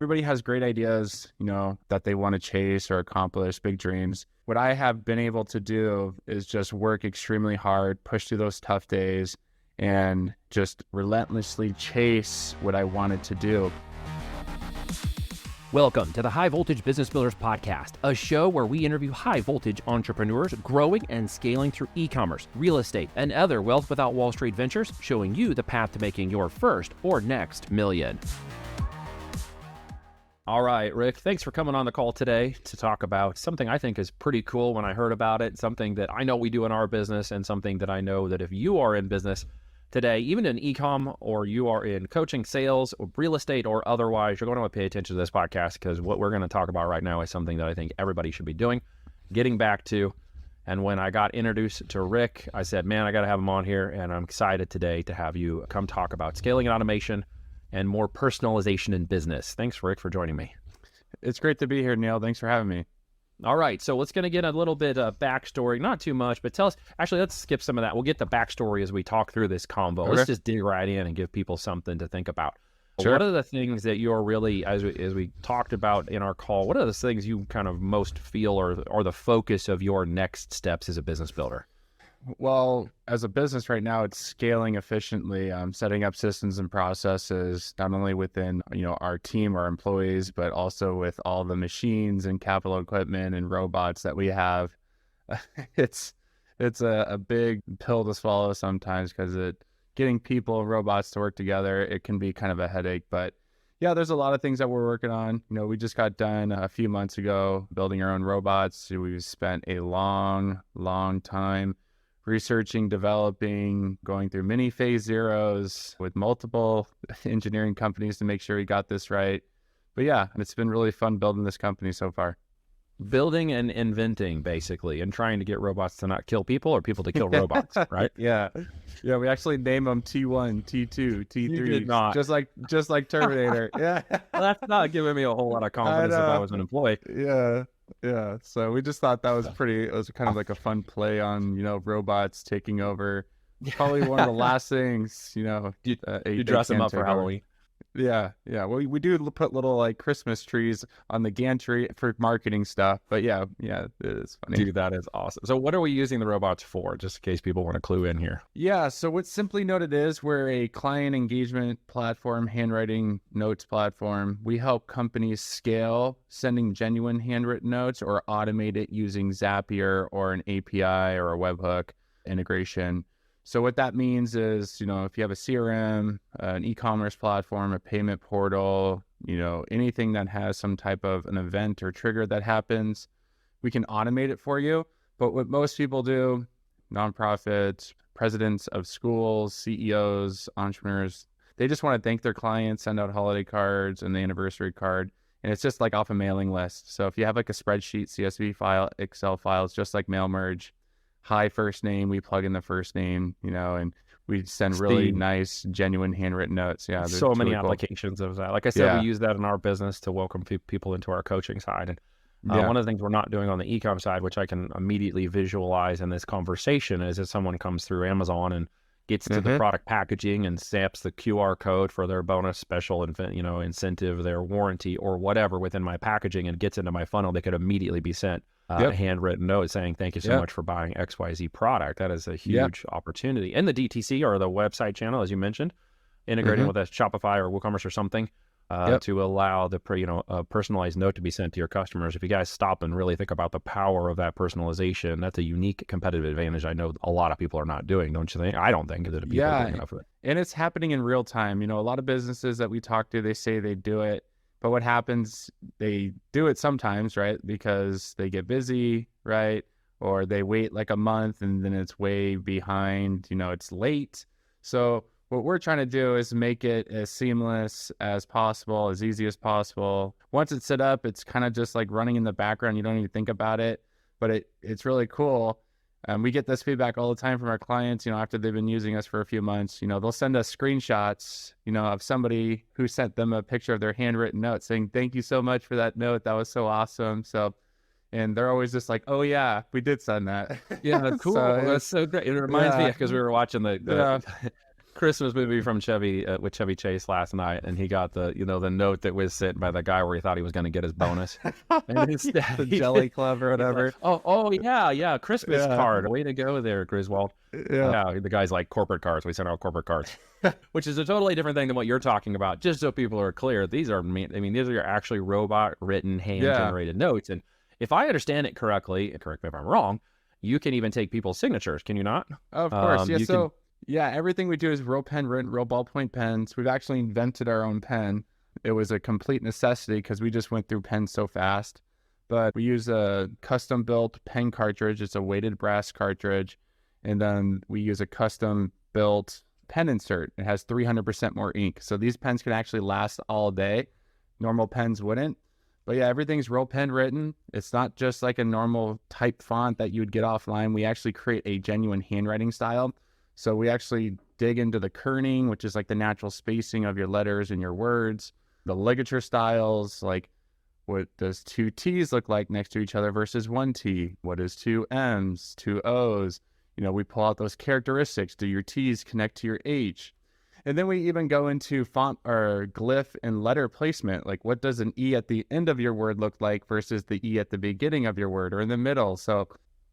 Everybody has great ideas, that they want to chase or accomplish, big dreams. What I have been able to do is just work extremely hard, push through those tough days, and just relentlessly chase what I wanted to do. Welcome to the High Voltage Business Builders Podcast, a show where we interview high voltage entrepreneurs growing and scaling through e-commerce, real estate, and other wealth without Wall Street ventures, showing you the path to making your first or next million. All right, Rick, thanks for coming on the call today to talk about something I think is pretty cool when I heard about it, something that I know we do in our business, and something that I know that if you are in business today, even in e-com, or you are in coaching, sales, or real estate, or otherwise, you're going to want to pay attention to this podcast, because what we're going to talk about right now is something that I think everybody should be doing, getting back to. And when I got introduced to Rick, I said, man, I got to have him on here, and I'm excited today to have you come talk about scaling and automation and more personalization in business. Thanks, Rick, for joining me. It's great to be here, Neil. Thanks for having me. All right, so let's get a little bit of backstory, not too much, but tell us, actually, let's skip some of that. We'll get the backstory as we talk through this combo. Okay. Let's just dig right in and give people something to think about. Sure. What are the things that you're really, as we talked about in our call, what are the things you kind of most feel are the focus of your next steps as a business builder? Well, as a business right now, it's scaling efficiently, setting up systems and processes, not only within, our team, our employees, but also with all the machines and capital equipment and robots that we have. It's a big pill to swallow sometimes, because getting people and robots to work together, it can be kind of a headache. But yeah, there's a lot of things that we're working on. We just got done a few months ago building our own robots. We've spent a long time researching, developing, going through many phase zeros with multiple engineering companies to make sure we got this right. But yeah, it's been really fun building this company so far. Building and inventing, basically, and trying to get robots to not kill people or people to kill robots, right? Yeah, we actually name them T1, T2, T3, just like Terminator. Yeah. Well, that's not giving me a whole lot of confidence if I was an employee. Yeah. So we just thought it was kind of like a fun play on, robots taking over. Probably one of the last things, you dress them up for Halloween. Yeah. Well, we do put little like Christmas trees on the gantry for marketing stuff, but yeah, it is funny. Dude, that is awesome. So what are we using the robots for, just in case people want to clue in here? Yeah. So what's Simply Noted is, we're a client engagement platform, handwriting notes platform. We help companies scale sending genuine handwritten notes, or automate it using Zapier or an API or a webhook integration. So what that means is, if you have a CRM, an e-commerce platform, a payment portal, anything that has some type of an event or trigger that happens, we can automate it for you. But what most people do, nonprofits, presidents of schools, CEOs, entrepreneurs, they just want to thank their clients, send out holiday cards and the anniversary card. And it's just like off a mailing list. So if you have like a spreadsheet, CSV file, Excel files, just like mail merge, hi first name, we plug in the first name, and we send really nice, genuine handwritten notes. Yeah, so many really applications of that. Like I said, we use that in our business to welcome people into our coaching side. And one of the things we're not doing on the e-com side, which I can immediately visualize in this conversation, is if someone comes through Amazon and gets to the product packaging and stamps the QR code for their bonus special, incentive, their warranty, or whatever within my packaging, and gets into my funnel, they could immediately be sent a handwritten note saying, thank you so much for buying XYZ product. That is a huge opportunity. And the DTC, or the website channel, as you mentioned, integrating with a Shopify or WooCommerce or something to allow the a personalized note to be sent to your customers. If you guys stop and really think about the power of that personalization, that's a unique competitive advantage I know a lot of people are not doing, don't you think? I don't think that people are doing enough of it. And it's happening in real time. A lot of businesses that we talk to, they say they do it. But what happens, they do it sometimes, right? Because they get busy, right? Or they wait like a month and then it's way behind, it's late. So what we're trying to do is make it as seamless as possible, as easy as possible. Once it's set up, it's kind of just like running in the background. You don't even think about it, but it's really cool. We get this feedback all the time from our clients, after they've been using us for a few months. They'll send us screenshots, of somebody who sent them a picture of their handwritten note saying, thank you so much for that note. That was so awesome. And they're always just like, oh yeah, we did send that. Yeah, cool. That's so great. It reminds me, because we were watching the Christmas movie from Chevy with Chevy Chase last night, and he got the the note that was sent by the guy where he thought he was going to get his bonus, and instead the Jelly Club or whatever. Like, oh yeah, Christmas card. Way to go there, Griswold. Yeah, the guy's like corporate cards. We sent out corporate cards, which is a totally different thing than what you're talking about. Just so people are clear, these are these are actually robot written, hand generated notes, and if I understand it correctly, and correct me if I'm wrong, you can even take people's signatures, can you not? Of course, yeah. So, everything we do is real pen written, real ballpoint pens. We've actually invented our own pen. It was a complete necessity because we just went through pens so fast. But we use a custom-built pen cartridge. It's a weighted brass cartridge. And then we use a custom-built pen insert. It has 300% more ink. So these pens can actually last all day. Normal pens wouldn't. But yeah, everything's real pen written. It's not just like a normal type font that you would get offline. We actually create a genuine handwriting style. So we actually dig into the kerning, which is like the natural spacing of your letters and your words, the ligature styles, like what does two T's look like next to each other versus one T? What is two M's, two O's? We pull out those characteristics. Do your T's connect to your H? And then we even go into font or glyph and letter placement. Like what does an E at the end of your word look like versus the E at the beginning of your word or in the middle? So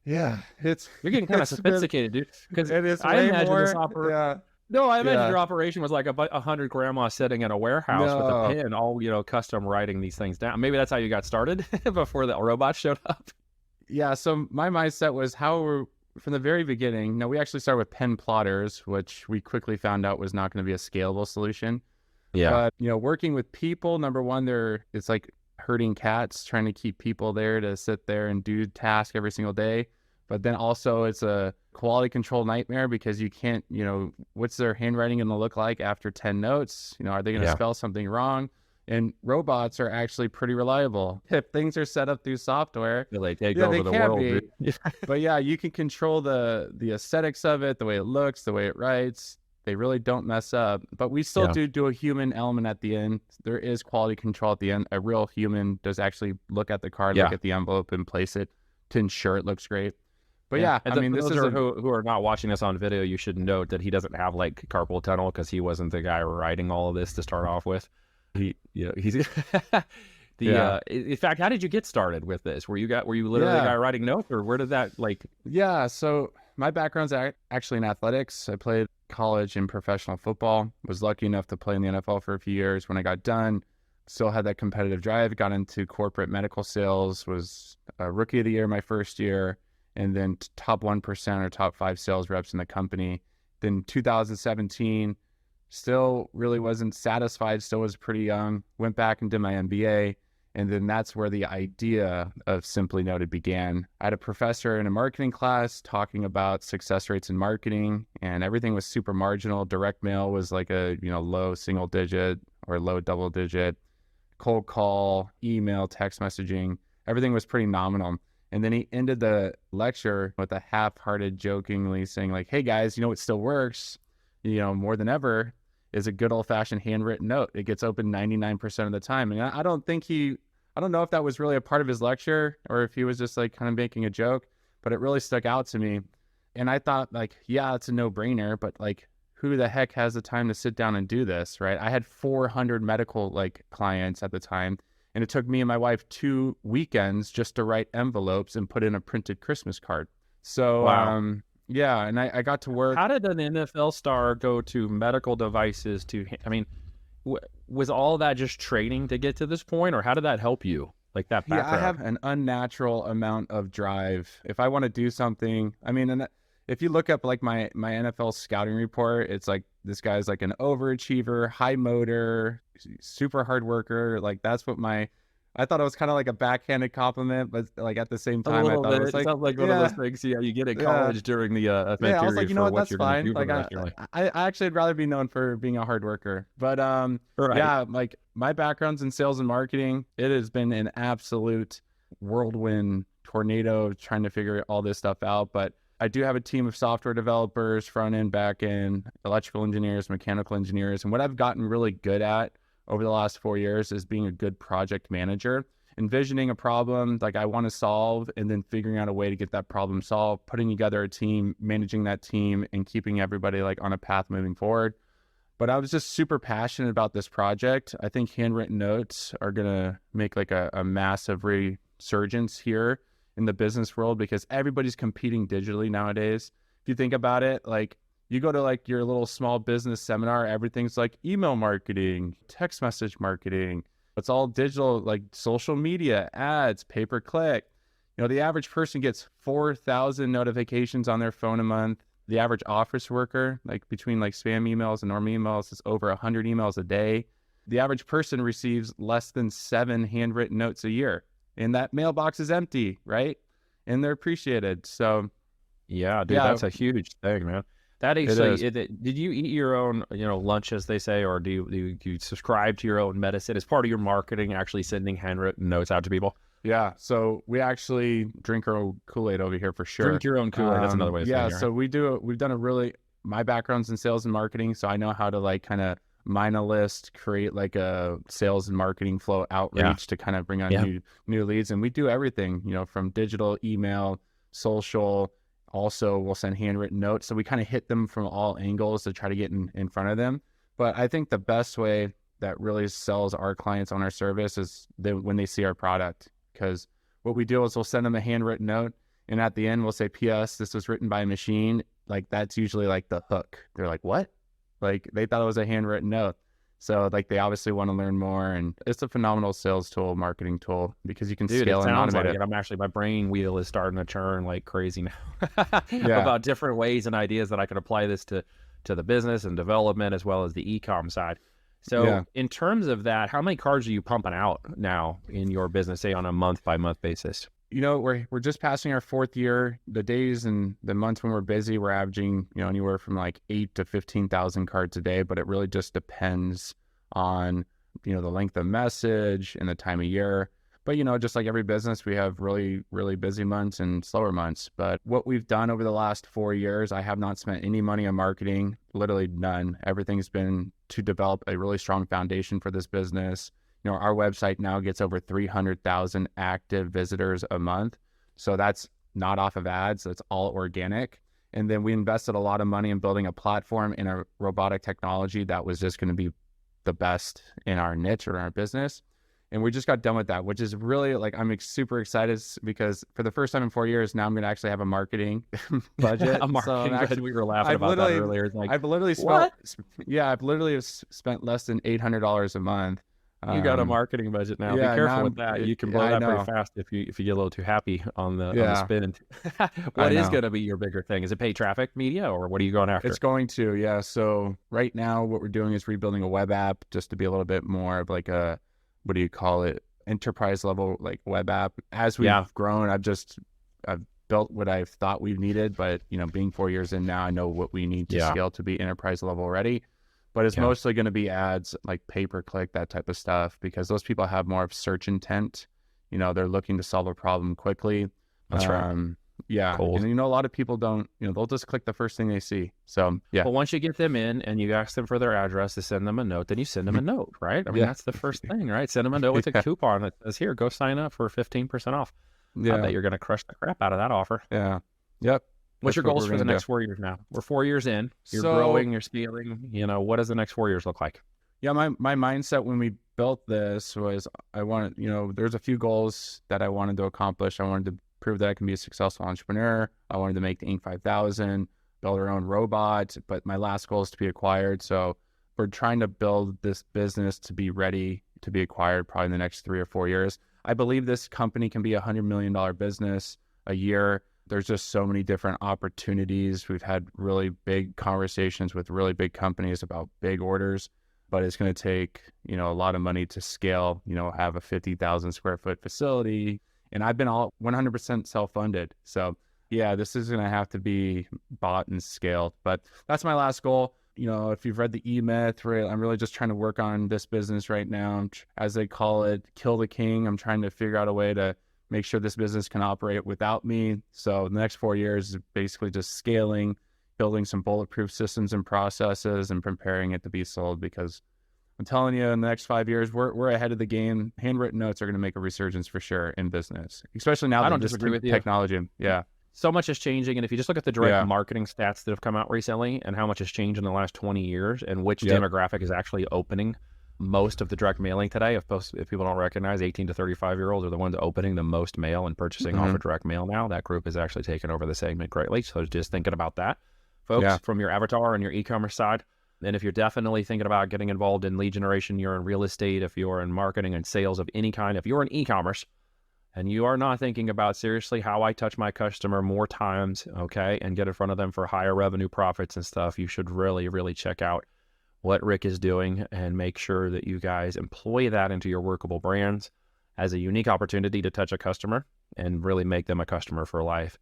yeah, you're getting kind of sophisticated, dude. Because it is I way imagine more, this operation. No, I imagine your operation was like 100 grandmas sitting in a warehouse with a pen, all custom writing these things down. Maybe that's how you got started before the robot showed up. Yeah. So my mindset was from the very beginning. No, we actually started with pen plotters, which we quickly found out was not going to be a scalable solution. Yeah. But working with people, number one, it's like herding cats, trying to keep people there to sit there and do tasks every single day. But then also it's a quality control nightmare because you can't, what's their handwriting going to look like after 10 notes? Are they going to spell something wrong? And robots are actually pretty reliable. If things are set up through software, they take over the world. But yeah, you can control the aesthetics of it, the way it looks, the way it writes. They really don't mess up, but we still do a human element at the end. There is quality control at the end. A real human does actually look at the card, look at the envelope, and place it to ensure it looks great. But this is who are not watching this on video. You should note that he doesn't have like carpal tunnel because he wasn't the guy writing all of this to start off with. He's in fact, how did you get started with this? Were you literally the guy writing notes, or where did that like? Yeah, so my background's actually in athletics. I played college and professional football. Was lucky enough to play in the NFL for a few years. When I got done, still had that competitive drive. Got into corporate medical sales. Was a rookie of the year my first year, and then top 1% or top 5 sales reps in the company. Then 2017. Still really wasn't satisfied, still was pretty young, went back and did my MBA, and then that's where the idea of Simply Noted began. I had a professor in a marketing class talking about success rates in marketing, and everything was super marginal. Direct mail was like a low single digit or low double digit. Cold call, email, text messaging, everything was pretty nominal. And then he ended the lecture with a half-hearted jokingly saying like, hey guys, what still works, more than ever, is a good old-fashioned handwritten note. It gets open 99% of the time. And I don't know if that was really a part of his lecture or if he was just like kind of making a joke, but it really stuck out to me. And I thought like, yeah, it's a no-brainer, but like who the heck has the time to sit down and do this, right? I had 400 medical clients at the time, and it took me and my wife 2 weekends just to write envelopes and put in a printed Christmas card. So, wow. Yeah, and I got to work. How did an NFL star go to medical devices was all that just training to get to this point, or how did that help you? Like that background? Yeah, I have an unnatural amount of drive. If I want to do something, and if you look up like my NFL scouting report, it's like this guy's like an overachiever, high motor, super hard worker. Like that's what I thought it was kind of like a backhanded compliment, but like at the same time, I thought it was like, it sounds like one of those things you get at college during the event I was like, for what that's you're going to do. Like I actually would rather be known for being a hard worker, but yeah, like my background's in sales and marketing. It has been an absolute whirlwind tornado trying to figure all this stuff out. But I do have a team of software developers, front end, back end, electrical engineers, mechanical engineers, and what I've gotten really good at over the last 4 years is being a good project manager, envisioning a problem like I want to solve, and then figuring out a way to get that problem solved, putting together a team, managing that team, and keeping everybody like on a path moving forward. But I was just super passionate about this project. I think handwritten notes are going to make like a massive resurgence here in the business world, because everybody's competing digitally nowadays. If you think about it, like you go to like your little small business seminar, everything's like email marketing, text message marketing. It's all digital, like social media, ads, pay-per-click. You know, the average person gets 4,000 notifications on their phone a month. The average office worker, like between like spam emails and normal emails, is over 100 emails a day. The average person receives less than 7 handwritten notes a year, and that mailbox is empty, right? And they're appreciated. So yeah, dude, that's a huge thing, man. That actually, did you eat your own, lunch, as they say, or do you subscribe to your own medicine as part of your marketing, actually sending handwritten notes out to people? Yeah, so we actually drink our own Kool-Aid over here for sure. Drink your own Kool-Aid. That's another way of saying it. Yeah, so we've done my background's in sales and marketing, so I know how to like kind of mine a list, create like a sales and marketing flow outreach to kind of bring on new leads. And we do everything, from digital, email, social. Also, we'll send handwritten notes. So we kind of hit them from all angles to try to get in front of them. But I think the best way that really sells our clients on our service is when they see our product. Because what we do is we'll send them a handwritten note, and at the end we'll say, P.S., this was written by a machine. Like that's usually like the hook. They're like, what? Like they thought it was a handwritten note. So like they obviously want to learn more, and it's a phenomenal sales tool, marketing tool, because you can scale and automate it. I'm actually, my brain wheel is starting to churn like crazy now about different ways and ideas that I can apply this to the business and development as well as the e-com side. So in terms of that, how many cards are you pumping out now in your business, say on a month by month basis? We're just passing our 4th year. The days and the months when we're busy, we're averaging, anywhere from like 8 to 15,000 cards a day, but it really just depends on, the length of message and the time of year. But, just like every business, we have really, really busy months and slower months. But what we've done over the last 4 years, I have not spent any money on marketing, literally none. Everything's been to develop a really strong foundation for this business. Our website now gets over 300,000 active visitors a month. So that's not off of ads. That's all organic. And then we invested a lot of money in building a platform in a robotic technology that was just going to be the best in our niche or in our business. And we just got done with that, which is really like, I'm super excited because for the first time in 4 years, now I'm going to actually have a marketing budget. Budget. We were laughing about that earlier. It's like, I've literally spent less than $800 a month. You got a marketing budget now. Be careful with that. You can blow that pretty fast if you get a little too happy on the spend. What is going to be your bigger thing? Is it paid traffic media, or what are you going after? It's going to, yeah. So right now what we're doing is rebuilding a web app just to be a little bit more of like a, what do you call it? Enterprise level like web app. As we've grown, I've built what I thought we needed, but being 4 years in now, I know what we need to scale to be enterprise level ready. But it's mostly going to be ads, like pay-per-click, that type of stuff, because those people have more of search intent. They're looking to solve a problem quickly. That's right. Yeah. Cool. And a lot of people don't, they'll just click the first thing they see. So yeah. Well, once you get them in and you ask them for their address to send them a note, then you send them a note, right? I mean, that's the first thing, right? Send them a note with a coupon that says, here, go sign up for 15% off. I bet you're going to crush the crap out of that offer. Yeah. Yep. What's your goals for the next 4 years now? We're 4 years in. You're growing, you're scaling. What does the next 4 years look like? Yeah, my mindset when we built this was there's a few goals that I wanted to accomplish. I wanted to prove that I can be a successful entrepreneur. I wanted to make the Inc. 5000, build our own robot, but my last goal is to be acquired. So we're trying to build this business to be ready to be acquired probably in the next 3 or 4 years. I believe this company can be $100 million business a year. There's just so many different opportunities. We've had really big conversations with really big companies about big orders, but it's going to take, a lot of money to scale, have a 50,000 square foot facility. And I've been all 100% self-funded. So yeah, this is going to have to be bought and scaled, but that's my last goal. If you've read the E-Myth, right, I'm really just trying to work on this business right now. As they call it, kill the king. I'm trying to figure out a way to make sure this business can operate without me. So the next 4 years is basically just scaling, building some bulletproof systems and processes, and preparing it to be sold, because I'm telling you, in the next 5 years, we're ahead of the game. Handwritten notes are going to make a resurgence for sure in business, especially now. I don't disagree with you. Technology. Yeah. So much is changing. And if you just look at the direct marketing stats that have come out recently and how much has changed in the last 20 years and which demographic is actually opening most of the direct mailing today, if people don't recognize, 18 to 35-year-olds are the ones opening the most mail and purchasing off of direct mail now. That group has actually taken over the segment greatly. So just thinking about that, folks, from your avatar and your e-commerce side. And if you're definitely thinking about getting involved in lead generation, you're in real estate, if you're in marketing and sales of any kind, if you're in e-commerce and you are not thinking about seriously how I touch my customer more times, okay, and get in front of them for higher revenue profits and stuff, you should really, really check out what Rick is doing and make sure that you guys employ that into your workable brands as a unique opportunity to touch a customer and really make them a customer for life.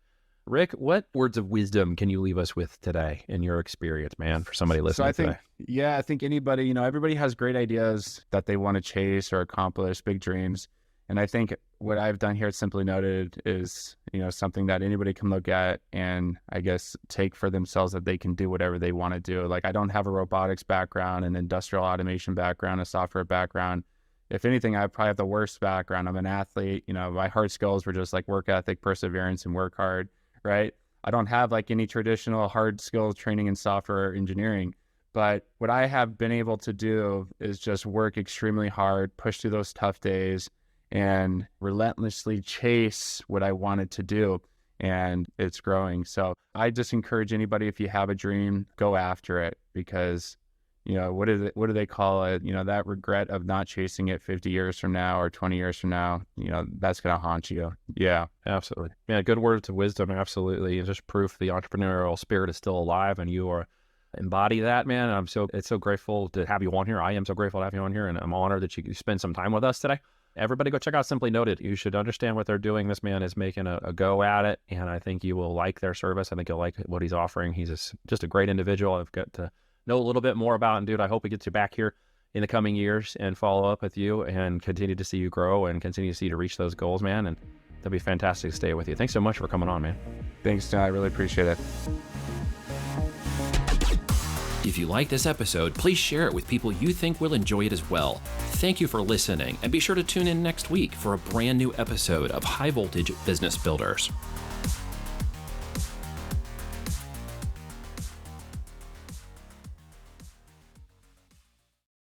Rick, what words of wisdom can you leave us with today in your experience, man, for somebody listening today? I think anybody, everybody has great ideas that they want to chase or accomplish, big dreams. And I think what I've done here at Simply Noted is, something that anybody can look at and I guess take for themselves that they can do whatever they want to do. Like, I don't have a robotics background, an industrial automation background, a software background. If anything, I probably have the worst background. I'm an athlete. My hard skills were just like work ethic, perseverance, and work hard. Right? I don't have like any traditional hard skills training in software engineering, but what I have been able to do is just work extremely hard, push through those tough days, and relentlessly chase what I wanted to do. And it's growing. So I just encourage anybody, if you have a dream, go after it, because what do they call it? That regret of not chasing it 50 years from now or 20 years from now, that's going to haunt you. Yeah, absolutely. Yeah. Good words of wisdom. Absolutely. It's just proof the entrepreneurial spirit is still alive and you are embody that, man. It's so grateful to have you on here. I am so grateful to have you on here, and I'm honored that you spend some time with us today. Everybody go check out Simply Noted. You should understand what they're doing. This man is making a go at it, and I think you will like their service. I think you'll like what he's offering. He's just a great individual. I've got to know a little bit more about, and dude, I hope we get you back here in the coming years and follow up with you and continue to see you grow and continue to see you to reach those goals, man. And that'd be fantastic to stay with you. Thanks so much for coming on, man. Thanks, John. I really appreciate it. If you like this episode, please share it with people you think will enjoy it as well. Thank you for listening, and be sure to tune in next week for a brand new episode of High Voltage Business Builders.